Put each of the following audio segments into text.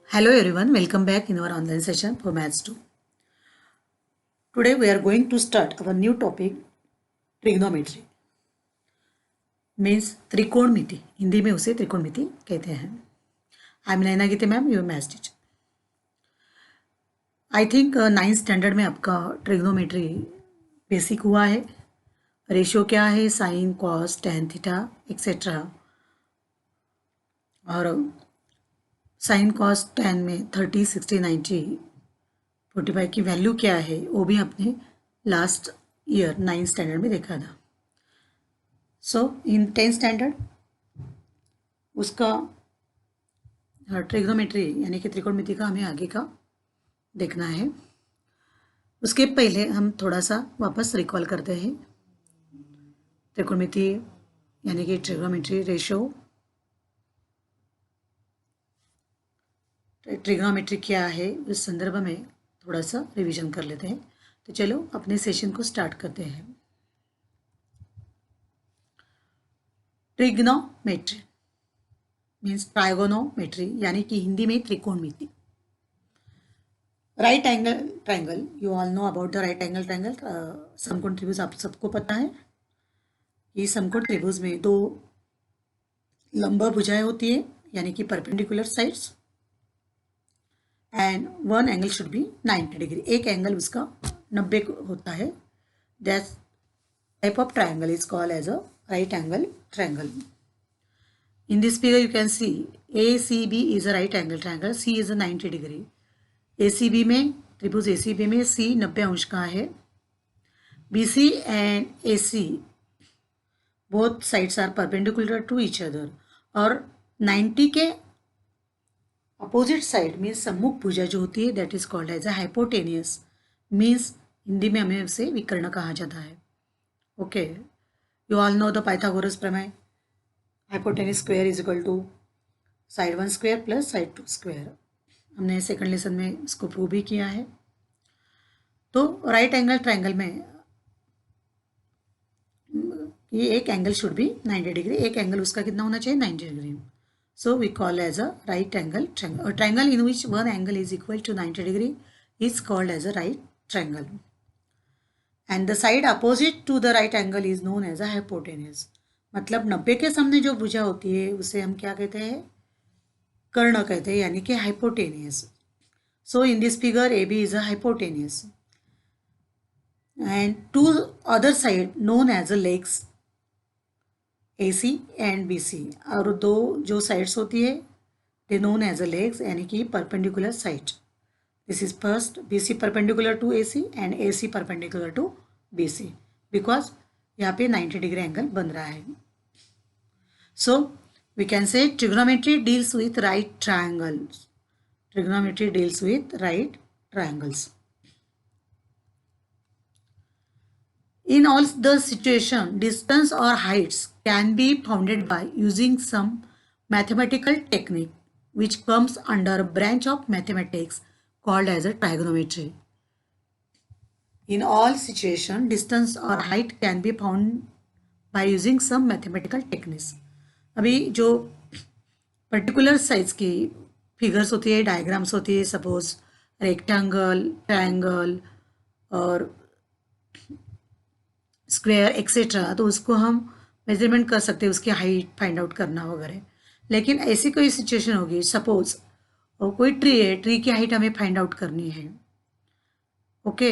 Hello everyone, welcome back in our online session for Maths 2. Today we are going to start our new topic trigonometry. Means त्रिकोणमिति. Hindi में उसे त्रिकोणमिति कहते हैं. I am Naina Gite ma'am, your maths teacher. I think 9th standard में आपका trigonometry basic हुआ है. Ratio क्या है, sine cos tan theta etcetera. और साइन कॉस टैन में 30 60 90 45 की वैल्यू क्या है वो भी आपने लास्ट ईयर 9th स्टैंडर्ड में देखा था. सो इन 10th स्टैंडर्ड उसका ट्रिग्नोमेट्री यानी कि त्रिकोणमिति का हमें आगे का देखना है. उसके पहले हम थोड़ा सा वापस रिकॉल करते हैं. त्रिकोणमिति यानी कि ट्रिग्नोमेट्री रेशियो, ट्रिग्नोमेट्री क्या है, उस संदर्भ में थोड़ा सा रिवीजन कर लेते हैं. तो चलो अपने सेशन को स्टार्ट करते हैं. ट्रिग्नोमेट्री मीन्स ट्राइगोनोमेट्री यानी कि हिंदी में त्रिकोणमिति. Right angle triangle, you all know about the right angle triangle. समकोण त्रिभुज आप सबको पता है कि समकोण त्रिभुज में दो लंब भुजाएं होती है यानी कि perpendicular sides, and one angle should be 90 degree. एक एंगल उसका 90 होता है. That type of triangle is called as a right angle triangle. In this figure you can see ACB is a right angle triangle. C is a 90 degree. ACB में त्रिभुज ACB में C 90 अंश का है. BC and AC both sides are perpendicular to each other. और 90 के opposite side में सम्मुख भुजा जो होती है that is called as a hypotenuse. Means Hindi में हमें उसे विकर्ण कहा जाता है. Okay, you all know the Pythagoras प्रमेय. Hypotenuse square is equal to side 1 square plus side 2 square. हमने सेकंड लेसन में इसको प्रूव भी किया है. तो राइट एंगल ट्रायंगल में ये एक एंगल शुड बी 90 डिग्री. एक एंगल उसका कितना होना चाहिए, 90 degree. So we call as a right angle triangle. Triangle in which one angle is equal to 90 degree is called as a right triangle. And the side opposite to the right angle is known as a hypotenuse. मतलब 90 के सामने जो भुजा होती है उसे हम क्या कहते हैं, कर्ण कहते हैं यानी कि hypotenuse. So in this figure A B is a hypotenuse and two other side known as a legs AC and BC. और दो जो साइड्स होती है they known as a legs यानी कि perpendicular side. This is first BC perpendicular to AC and AC perpendicular to BC because यहाँ पे 90 degree angle बन रहा है. So we can say trigonometry deals with right triangles. Trigonometry deals with right triangles. In all the situation, distance or heights can be founded by using some mathematical technique which comes under a branch of mathematics called as a trigonometry. In all situations, distance or height can be found by using some mathematical techniques. अभी जो particular size की figures होती है, diagrams होती है, suppose rectangle, triangle और square etcetera, तो उसको हम मेजरमेंट कर सकते हैं, उसकी हाइट फाइंड आउट करना वगैरह. लेकिन ऐसी कोई सिचुएशन होगी, सपोज और कोई ट्री है, ट्री की हाइट हमें फाइंड आउट करनी है. ओके,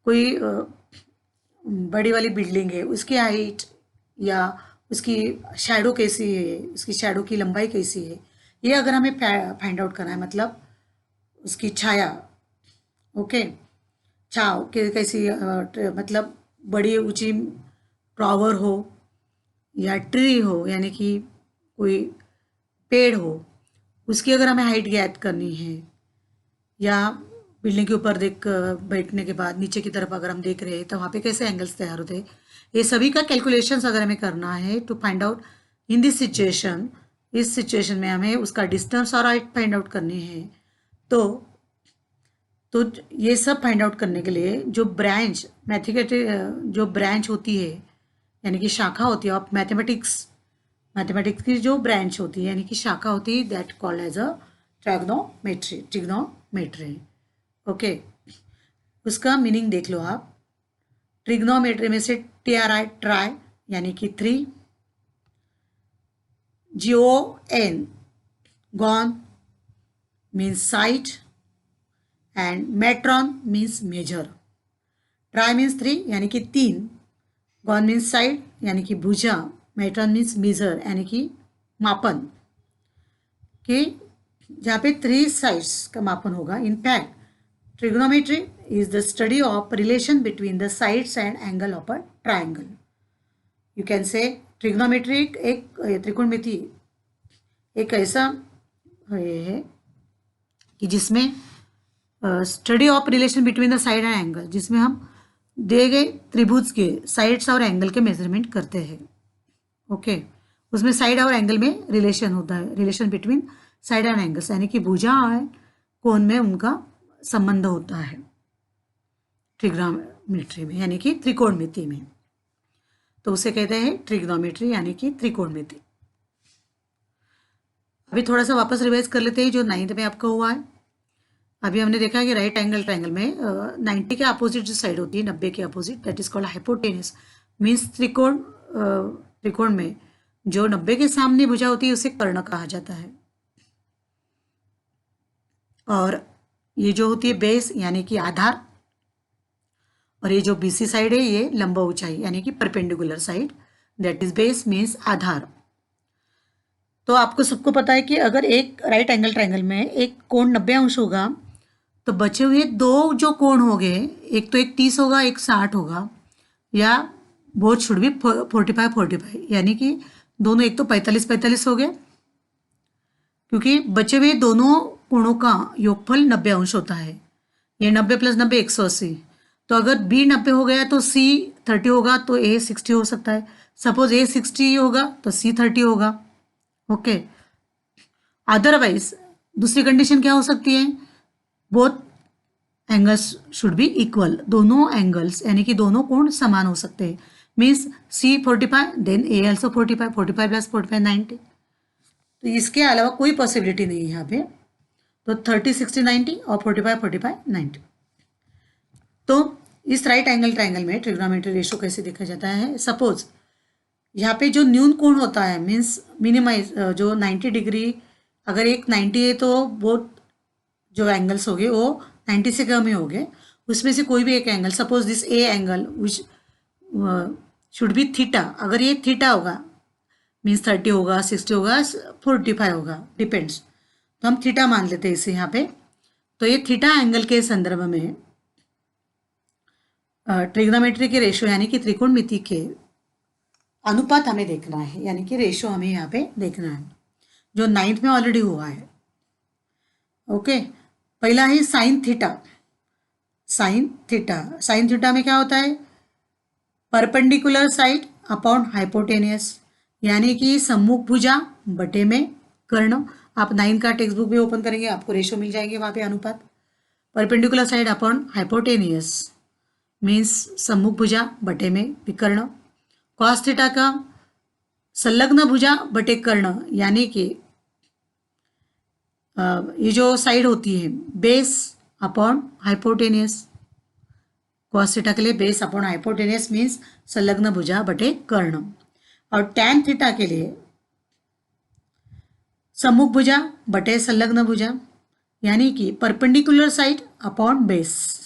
कोई बड़ी वाली बिल्डिंग है, उसकी हाइट या उसकी शैडो कैसी है, उसकी शैडो की लंबाई कैसी है, ये अगर हमें फाइंड आउट करना है, मतलब उसकी छाया. ओके, छाव कैसी, मतलब बड़ी ऊंची टावर हो या ट्री हो यानी कि कोई पेड़ हो, उसकी अगर हमें हाइट ज्ञात करनी है, या बिल्डिंग के ऊपर देख बैठने के बाद नीचे की तरफ अगर हम देख रहे हैं तो वहाँ पे कैसे एंगल्स तैयार होते हैं, ये सभी का कैलकुलेशंस अगर हमें करना है to find out in this situation. इस सिचुएशन में हमें उसका डिस्टेंस और हाइट फाइंड आउट करनी है. तो ये सब फाइंड आउट करने के लिए जो ब्रांच जो ब्रांच होती है यानी कि शाखा होती है ऑफ मैथमेटिक्स की जो ब्रांच होती है यानी कि शाखा होती है that called as a trigonometry. Okay, उसका मीनिंग देख लो आप। ट्रिग्नोमेट्री में से TRI ट्राई यानी कि 3, GON gon means side and metron means measure. Tri means 3 यानी कि 3, गॉन मीन्स साइड यानी कि भुजा, मेट्रॉन मीन्स मेजर यानी कि मापन, कि जहाँ पे 3 साइड्स का मापन होगा। In fact trigonometry is the study of relation between the sides and angle of a triangle. You can say trigonometry एक त्रिकोणमिति एक ऐसा है कि जिसमें study of relation between the side and angle, जिसमें हम दिए गए त्रिभुज के साइड्स और एंगल के मेजरमेंट करते हैं। ओके, उसमें साइड और एंगल में रिलेशन होता है, relation between side and angles, यानी कि भुजा और कोण में उनका संबंध होता है ट्रिग्नोमेट्री में, यानी कि त्रिकोणमिति में। तो उसे कहते हैं ट्रिग्नोमेट्री यानी कि त्रिकोणमिति। अभी थोड़ा सा वापस रिवाइज कर लेते हैं जो 9th में आपका हुआ है। अभी हमने देखा कि राइट एंगल ट्रायंगल में 90 के अपोजिट जो साइड होती है, 90 के opposite, that is called hypotenuse. Means त्रिकोण में जो 90 के सामने भुजा होती है उसे कर्ण कहा जाता है। और ये जो होती है बेस यानी कि आधार, और ये जो BC साइड है ये लंब ऊंचाई यानी कि perpendicular side, that is base means आधार। तो आपको सबको पता है कि अगर एक राइट एंगल ट्रायंगल में एक कोण 90 अंश होगा तो बचे हुए 2 जो कोण हो गए, एक तो एक 30 होगा, एक 60 होगा, या बोथ शुड बी 45 यानी कि दोनों एक तो 45 हो गए, क्योंकि बचे हुए दोनों कोणों का योगफल 90 अंश होता है। ये 90 + 90 180। तो अगर B 90 हो गया तो C 30 होगा, तो A 60 हो सकता है। सपोज A 60 होगा तो C 30 होगा। ओके, अदरवाइज दूसरी कंडीशन क्या हो सकती है, both angles should be equal, दोनों एंगल्स यानी कि दोनों कोण समान हो सकते हैं। Means C 45 then A also 45, 45 + 45 90। तो इसके अलावा कोई पॉसिबिलिटी नहीं है यहाँ पे। तो 30 60 90 और 45 45 90। तो इस राइट एंगल ट्रायंगल में ट्रिग्नोमेट्री रेशियो कैसे देखा जाता है। सपोज यहाँ पे जो न्यून कोण होता है, मीन्स मिनिमाइज जो 90 डिग्री, अगर एक 90 है तो बोथ जो एंगल्स हो गए वो 90 से कम ही हो गए, उसमें से कोई भी एक angle, suppose this A angle which should be theta, अगर ये थीटा होगा मीन्स 30 होगा, 60 होगा, 45 होगा, डिपेंड्स। तो हम थीटा मान लेते हैं इसे यहाँ पे। तो ये थीटा एंगल के संदर्भ में ट्रिग्नोमेट्री के रेशियो यानी कि त्रिकोणमिति के अनुपात हमें देखना है, यानी कि रेशियो हमें यहाँ पे देखना है, जो 9th में ऑलरेडी हुआ है। ओके, पहला है साइन थीटा। साइन थीटा में क्या होता है, परपेंडिकुलर साइड अपॉन हाइपोटेनियस, यानी कि सम्मुख भुजा बटे में कर्ण। आप 9 का टेक्स्ट बुक भी ओपन करेंगे, आपको रेशियो मिल जाएंगे वहाँ पे अनुपात। Perpendicular side upon hypotenuse means सम्मुख भुजा बटे में विकर्ण। कॉस थीटा का संलग्न भुजा बटे कर्ण, यानी कि ये जो साइड होती है base upon hypotenuse. Cos theta के लिए बेस अपॉन हाइपोटेनियस मीन्स संलग्न भुजा बटे कर्ण। और टैन थीटा के लिए सम्मुख भुजा बटे संलग्न भुजा, यानी कि परपेंडिकुलर साइड अपॉन बेस।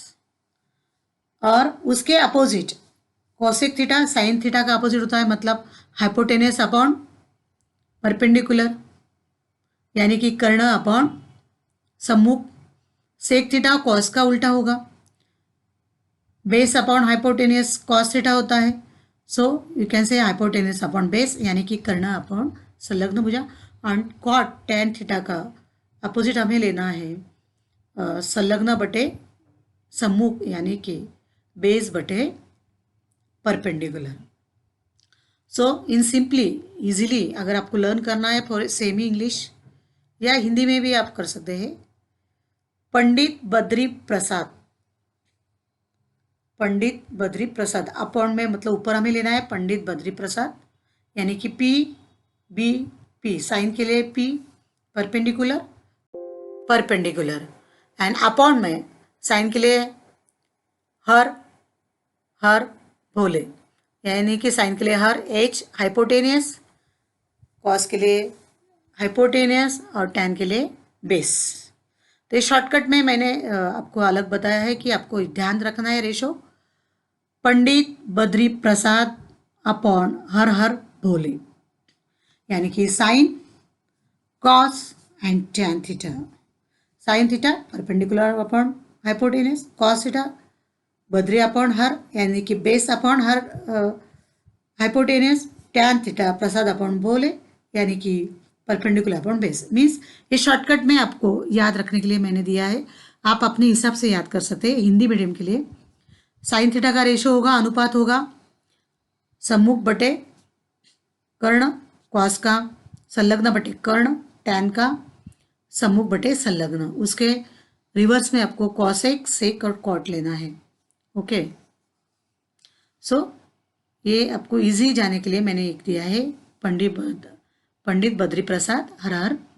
और उसके opposite cosec theta sine theta का अपोजिट होता है, मतलब हाइपोटेनियस अपॉन परपेंडिकुलर, यानी कि कर्ण अपॉन सम्मुख। सेक थीटा कॉस का उल्टा होगा, base upon hypotenuse cos theta होता है। So you can say hypotenuse upon base, यानी कि कर्ण अपॉन संलग्न भुजा। एंड कॉट टैन थीटा का अपोजिट हमें लेना है संलग्न बटे सम्मुख, यानी कि बेस बटे परपेंडिकुलर। सो इन सिंपली इजीली अगर आपको लर्न करना है फॉर सेमी इंग्लिश या हिंदी में भी आप कर सकते हैं। पंडित बद्री प्रसाद अपॉन में मतलब ऊपर हमें लेना है पंडित बद्री प्रसाद, यानी कि P B P साइन के लिए P perpendicular perpendicular, and upon में साइन के लिए हर हर भोले, यानी कि साइन के लिए हर एच हाइपोटेनियस, कॉस के लिए हाइपोटेनियस और टैन के लिए बेस। तो इस शॉर्टकट में मैंने आपको अलग बताया है कि आपको ध्यान रखना है रेशो पंडित बद्री प्रसाद अपॉन हर हर भोले, यानी कि sine cos and tan theta. Sine theta perpendicular upon hypotenuse, cos theta Badri upon Har यानी कि base upon Har hypotenuse, tan theta Prasad upon Bhole यानी कि परपेंडिकुलर अपॉन बेस। मीन्स ये शॉर्टकट में आपको याद रखने के लिए मैंने दिया है, आप अपने हिसाब से याद कर सकते हैं। हिंदी मीडियम के लिए साइन थीटा का रेशो होगा, अनुपात होगा सम्मुख बटे कर्ण, कॉस का संलग्न बटे कर्ण, टैन का सम्मुख बटे संलग्न। उसके रिवर्स में आपको कॉसेक सेक और कॉट लेना है। ओके, सो ये आपको इजी जाने के लिए मैंने एक दिया है पंडित बद्री प्रसाद हर हर